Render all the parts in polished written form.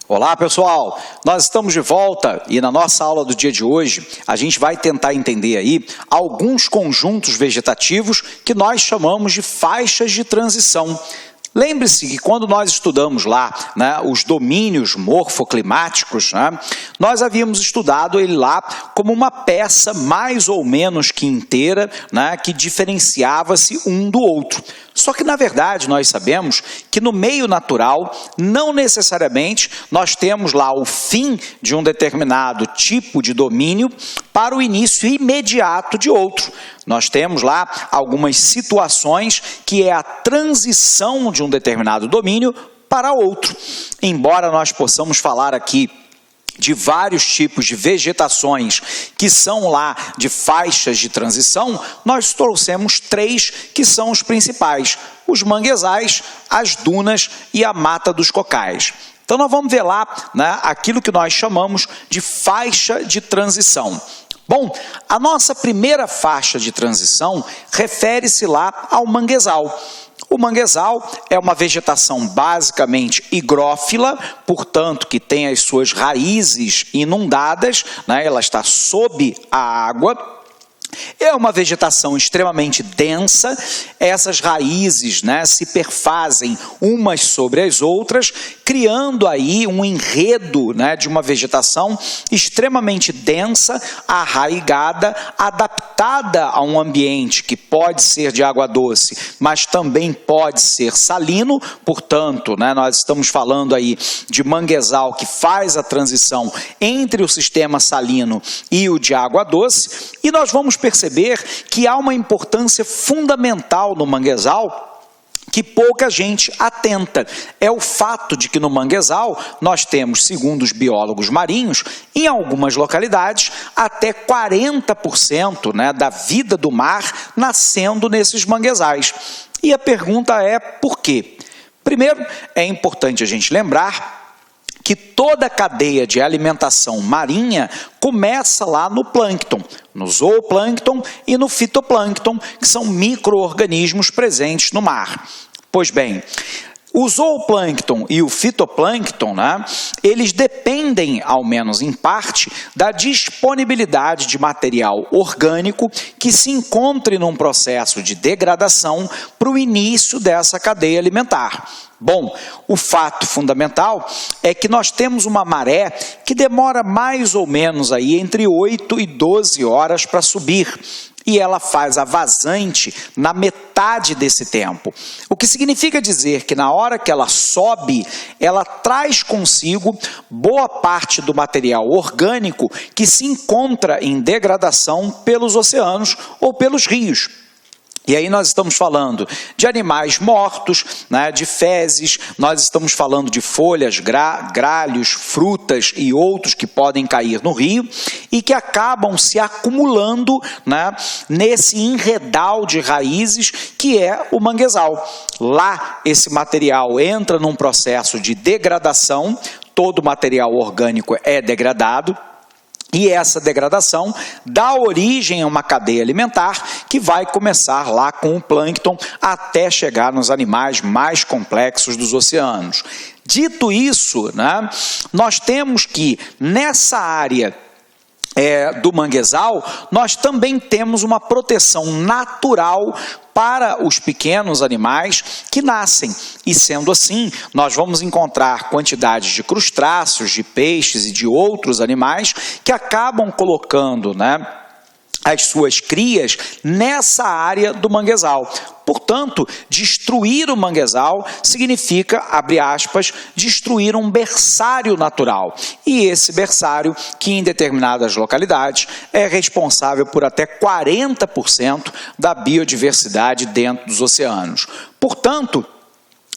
Olá pessoal, nós estamos de volta e na nossa aula do dia de hoje a gente vai tentar entender aí alguns conjuntos vegetativos que nós chamamos de faixas de transição. Lembre-se que quando nós estudamos lá os domínios morfoclimáticos, nós havíamos estudado ele lá como uma peça mais ou menos que inteira, que diferenciava-se um do outro. Só que, na verdade, nós sabemos que no meio natural, não necessariamente nós temos lá o fim de um determinado tipo de domínio para o início imediato de outro. Nós temos lá algumas situações que é a transição de um determinado domínio para outro. Embora nós possamos falar aqui de vários tipos de vegetações que são lá de faixas de transição, nós trouxemos três que são os principais: os manguezais, as dunas e a mata dos cocais. Então nós vamos ver lá aquilo que nós chamamos de faixa de transição. Bom, a nossa primeira faixa de transição refere-se lá ao manguezal. O manguezal é uma vegetação basicamente higrófila, portanto que tem as suas raízes inundadas, ela está sob a água. É uma vegetação extremamente densa, essas raízes se perfazem umas sobre as outras, criando aí um enredo de uma vegetação extremamente densa, arraigada, adaptada a um ambiente que pode ser de água doce, mas também pode ser salino. Portanto, nós estamos falando aí de manguezal que faz a transição entre o sistema salino e o de água doce, e nós vamos perceber que há uma importância fundamental no manguezal que pouca gente atenta. É o fato de que no manguezal nós temos, segundo os biólogos marinhos, em algumas localidades, até 40% da vida do mar nascendo nesses manguezais. E a pergunta é por quê? Primeiro, é importante a gente lembrar que toda a cadeia de alimentação marinha começa lá no plâncton, no zooplâncton e no fitoplâncton, que são micro-organismos presentes no mar. Pois bem, o zooplâncton e o fitoplâncton, eles dependem, ao menos em parte, da disponibilidade de material orgânico que se encontre num processo de degradação para o início dessa cadeia alimentar. Bom, o fato fundamental é que nós temos uma maré que demora mais ou menos aí entre 8 e 12 horas para subir. E ela faz a vazante na metade desse tempo. O que significa dizer que na hora que ela sobe, ela traz consigo boa parte do material orgânico que se encontra em degradação pelos oceanos ou pelos rios. E aí nós estamos falando de animais mortos, de fezes, nós estamos falando de folhas, gralhos, frutas e outros que podem cair no rio e que acabam se acumulando nesse enredal de raízes que é o manguezal. Lá esse material entra num processo de degradação, todo material orgânico é degradado. E essa degradação dá origem a uma cadeia alimentar que vai começar lá com o plâncton até chegar nos animais mais complexos dos oceanos. Dito isso, nós temos que nessa área do manguezal, nós também temos uma proteção natural para os pequenos animais que nascem. E sendo assim, nós vamos encontrar quantidades de crustáceos, de peixes e de outros animais que acabam colocando as suas crias nessa área do manguezal. Portanto, destruir o manguezal significa, abre aspas, destruir um berçário natural. E esse berçário, que em determinadas localidades é responsável por até 40% da biodiversidade dentro dos oceanos. Portanto,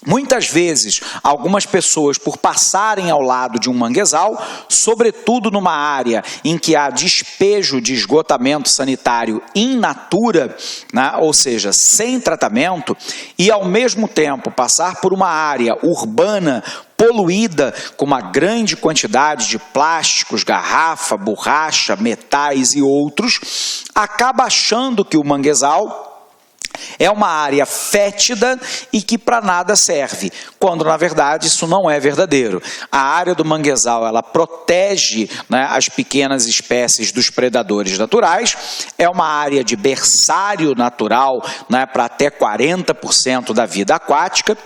muitas vezes, algumas pessoas, por passarem ao lado de um manguezal, sobretudo numa área em que há despejo de esgotamento sanitário in natura, ou seja, sem tratamento, e ao mesmo tempo passar por uma área urbana poluída com uma grande quantidade de plásticos, garrafa, borracha, metais e outros, acaba achando que o manguezal É uma área fétida e que para nada serve, quando na verdade isso não é verdadeiro. A área do manguezal, ela protege, né, as pequenas espécies dos predadores naturais, é uma área de berçário natural, né, para até 40% da vida aquática.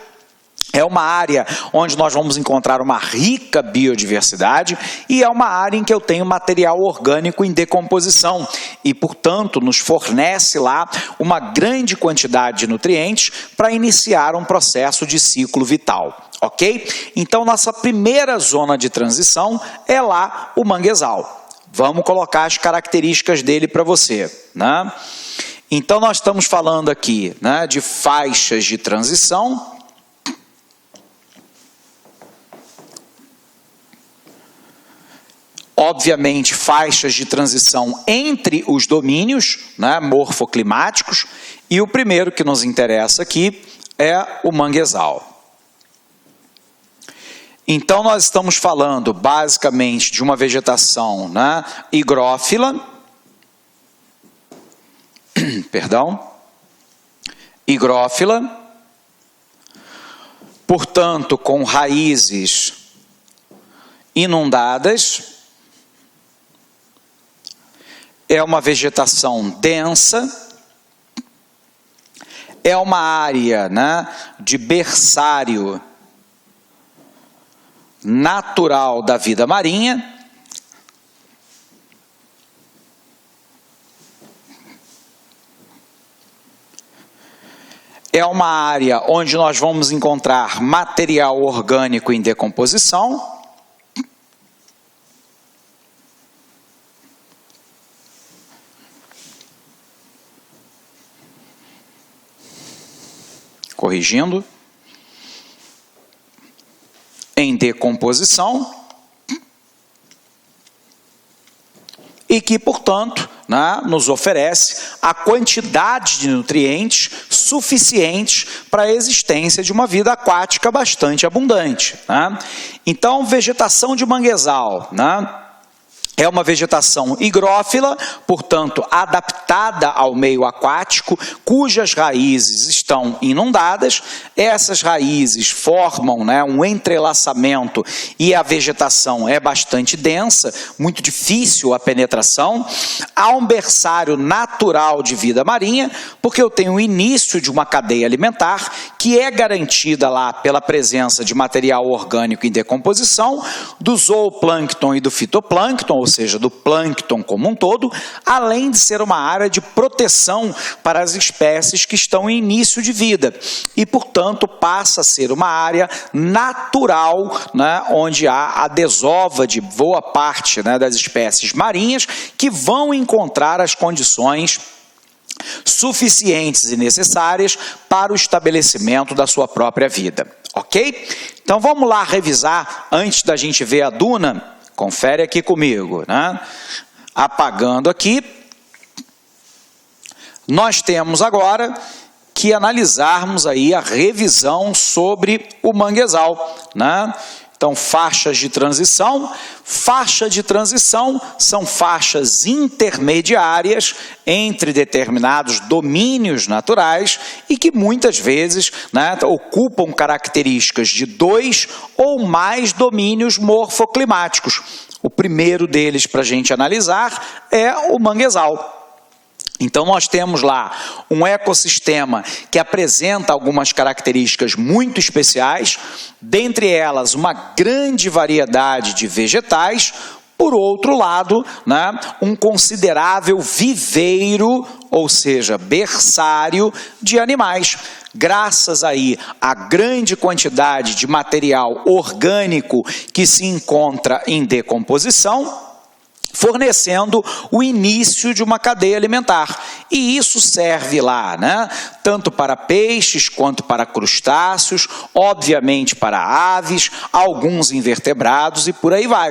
É uma área onde nós vamos encontrar uma rica biodiversidade e é uma área em que eu tenho material orgânico em decomposição e, portanto, nos fornece lá uma grande quantidade de nutrientes para iniciar um processo de ciclo vital, ok? Então, nossa primeira zona de transição é lá o manguezal. Vamos colocar as características dele para você, né? Então, nós estamos falando aqui, né, de faixas de transição. Obviamente, faixas de transição entre os domínios, né, morfoclimáticos, e o primeiro que nos interessa aqui é o manguezal. Então, nós estamos falando basicamente de uma vegetação, né, higrófila, higrófila, portanto, com raízes inundadas. É uma vegetação densa, é uma área, né, de berçário natural da vida marinha. É uma área onde nós vamos encontrar material orgânico em decomposição. Corrigindo, em decomposição, e que, portanto, né, nos oferece a quantidade de nutrientes suficientes para a existência de uma vida aquática bastante abundante, né? Então, vegetação de manguezal, né? É uma vegetação higrófila, portanto, adaptada ao meio aquático, cujas raízes estão inundadas. Essas raízes formam, né, um entrelaçamento e a vegetação é bastante densa, muito difícil a penetração. Há um berçário natural de vida marinha, porque eu tenho o início de uma cadeia alimentar que é garantida lá pela presença de material orgânico em decomposição, do zooplâncton e do fitoplâncton, ou seja, do plâncton como um todo, além de ser uma área de proteção para as espécies que estão em início de vida e, portanto, passa a ser uma área natural, né, onde há a desova de boa parte, né, das espécies marinhas que vão encontrar as condições suficientes e necessárias para o estabelecimento da sua própria vida, ok? Então vamos lá revisar antes da gente ver a duna. Confere aqui comigo, né? Apagando aqui, nós temos agora que analisarmos aí a revisão sobre o manguezal, né? Então, faixas de transição. Faixa de transição são faixas intermediárias entre determinados domínios naturais e que muitas vezes, né, ocupam características de 2 ou mais domínios morfoclimáticos. O primeiro deles para a gente analisar é o manguezal. Então, nós temos lá um ecossistema que apresenta algumas características muito especiais, dentre elas uma grande variedade de vegetais, por outro lado, né, um considerável viveiro, ou seja, berçário de animais. Graças aí à grande quantidade de material orgânico que se encontra em decomposição, fornecendo o início de uma cadeia alimentar. E isso serve lá, né, tanto para peixes quanto para crustáceos, obviamente para aves, alguns invertebrados e por aí vai.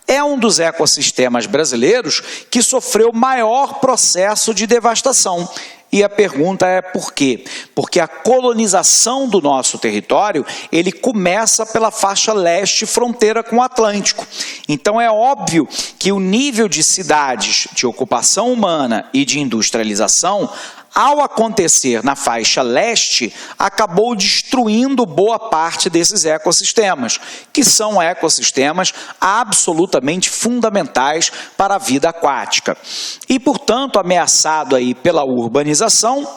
É um dos ecossistemas brasileiros que sofreu maior processo de devastação. E a pergunta é por quê? Porque a colonização do nosso território, ele começa pela faixa leste, fronteira com o Atlântico. Então é óbvio que o nível de cidades de ocupação humana e de industrialização ao acontecer na faixa leste, acabou destruindo boa parte desses ecossistemas, que são ecossistemas absolutamente fundamentais para a vida aquática. E, portanto, ameaçado aí pela urbanização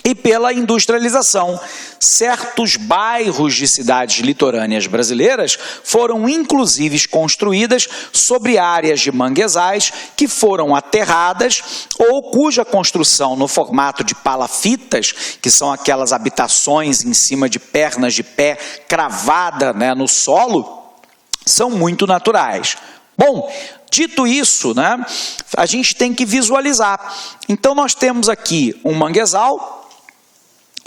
e pela industrialização. Certos bairros de cidades litorâneas brasileiras foram inclusive construídas sobre áreas de manguezais que foram aterradas ou cuja construção no formato de palafitas, que são aquelas habitações em cima de pernas de pé cravada, né, no solo, são muito naturais. Bom, dito isso, né, a gente tem que visualizar. Então nós temos aqui um manguezal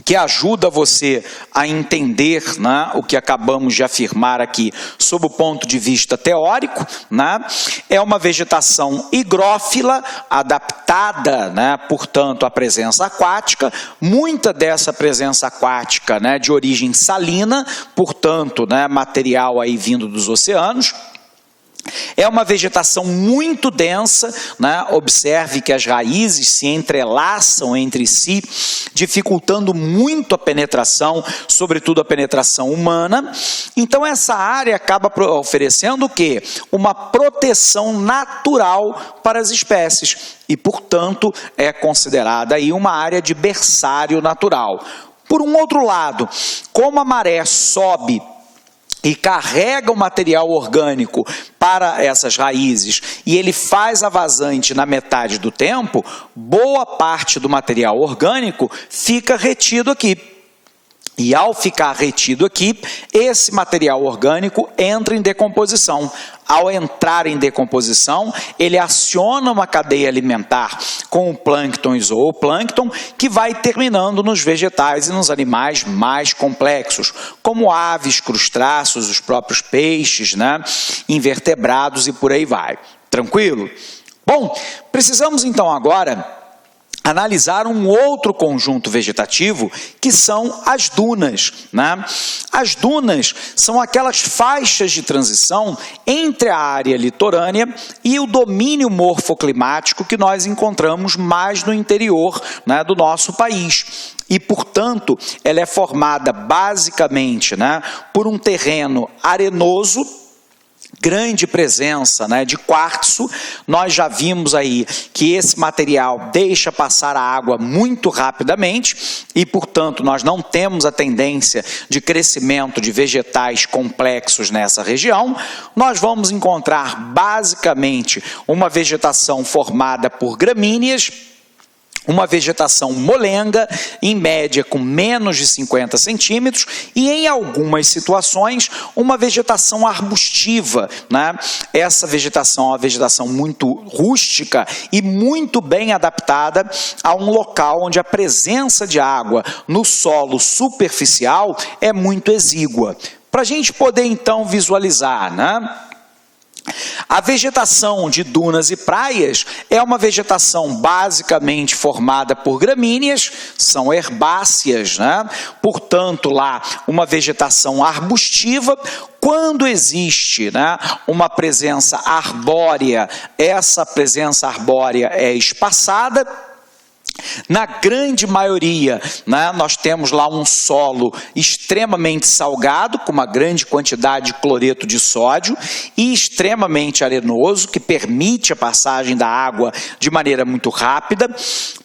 que ajuda você a entender, né, o que acabamos de afirmar aqui sob o ponto de vista teórico, né? É uma vegetação higrófila, adaptada, né, portanto, à presença aquática, muita dessa presença aquática, né, de origem salina, portanto, né, material aí vindo dos oceanos. É uma vegetação muito densa, né? Observe que as raízes se entrelaçam entre si, dificultando muito a penetração, sobretudo a penetração humana. Então essa área acaba oferecendo o quê? Uma proteção natural para as espécies e, portanto, é considerada aí uma área de berçário natural. Por um outro lado, como a maré sobe e carrega o material orgânico para essas raízes e ele faz a vazante na metade do tempo, boa parte do material orgânico fica retido aqui. E ao ficar retido aqui, esse material orgânico entra em decomposição. Ao entrar em decomposição, ele aciona uma cadeia alimentar com o plâncton e zooplâncton, que vai terminando nos vegetais e nos animais mais complexos, como aves, crustáceos, os próprios peixes, né, invertebrados e por aí vai. Tranquilo? Bom, precisamos então agora analisar um outro conjunto vegetativo, que são as dunas, né? As dunas são aquelas faixas de transição entre a área litorânea e o domínio morfoclimático que nós encontramos mais no interior, né, do nosso país. E, portanto, ela é formada basicamente, né, por um terreno arenoso, grande presença, né, de quartzo. Nós já vimos aí que esse material deixa passar a água muito rapidamente e, portanto, nós não temos a tendência de crescimento de vegetais complexos nessa região. Nós vamos encontrar basicamente uma vegetação formada por gramíneas, uma vegetação molenga, em média com menos de 50 centímetros, e em algumas situações, uma vegetação arbustiva, né? Essa vegetação é uma vegetação muito rústica e muito bem adaptada a um local onde a presença de água no solo superficial é muito exígua. Para a gente poder, então, visualizar, né? A vegetação de dunas e praias é uma vegetação basicamente formada por gramíneas, são herbáceas, né? Portanto, lá uma vegetação arbustiva. Quando existe, né, uma presença arbórea, essa presença arbórea é espaçada. Na grande maioria, né, nós temos lá um solo extremamente salgado, com uma grande quantidade de cloreto de sódio, e extremamente arenoso, que permite a passagem da água de maneira muito rápida.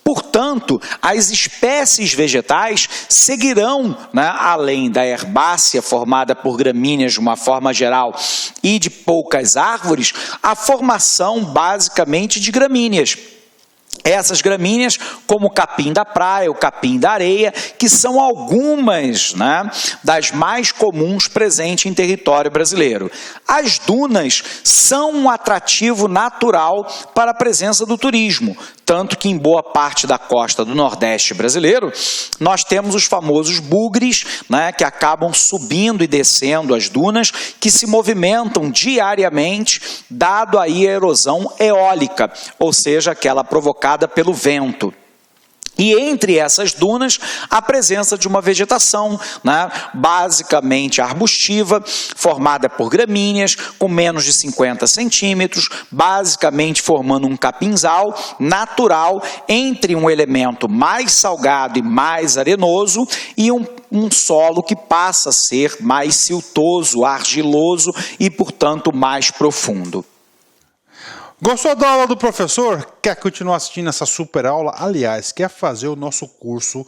Portanto, as espécies vegetais seguirão, né, além da herbácea formada por gramíneas de uma forma geral e de poucas árvores, a formação basicamente de gramíneas. Essas gramíneas, como o capim da praia, o capim da areia, que são algumas, né, das mais comuns presentes em território brasileiro. As dunas são um atrativo natural para a presença do turismo, tanto que em boa parte da costa do Nordeste brasileiro, nós temos os famosos bugres, né, que acabam subindo e descendo as dunas, que se movimentam diariamente, dado aí a erosão eólica, ou seja, aquela provocada pelo vento. E entre essas dunas, a presença de uma vegetação, né, basicamente arbustiva, formada por gramíneas, com menos de 50 centímetros, basicamente formando um capinzal natural entre um elemento mais salgado e mais arenoso e um solo que passa a ser mais siltoso, argiloso e, portanto, mais profundo. Gostou da aula do professor? Quer continuar assistindo essa super aula? Aliás, quer fazer o nosso curso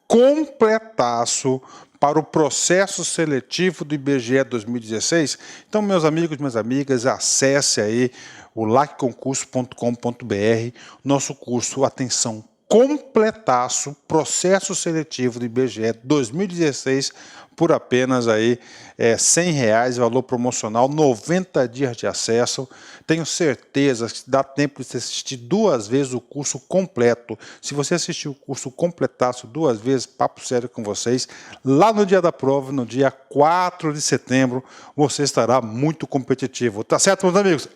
completaço para o processo seletivo do IBGE 2016? Então, meus amigos, minhas amigas, acesse aí o lacconcurso.com.br, nosso curso, atenção, completaço, processo seletivo do IBGE 2016, por apenas aí R$100, valor promocional, 90 dias de acesso. Tenho certeza que dá tempo de você assistir 2 vezes o curso completo. Se você assistir o curso completaço 2 vezes, papo sério com vocês, lá no dia da prova, no dia 4 de setembro, você estará muito competitivo. Tá certo, meus amigos?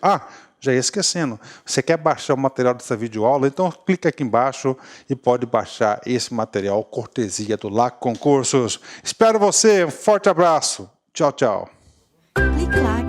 Já ia esquecendo, você quer baixar o material dessa videoaula? Então clica aqui embaixo e pode baixar esse material, cortesia do LAC Concursos. Espero você, um forte abraço. Tchau, tchau. Clique lá.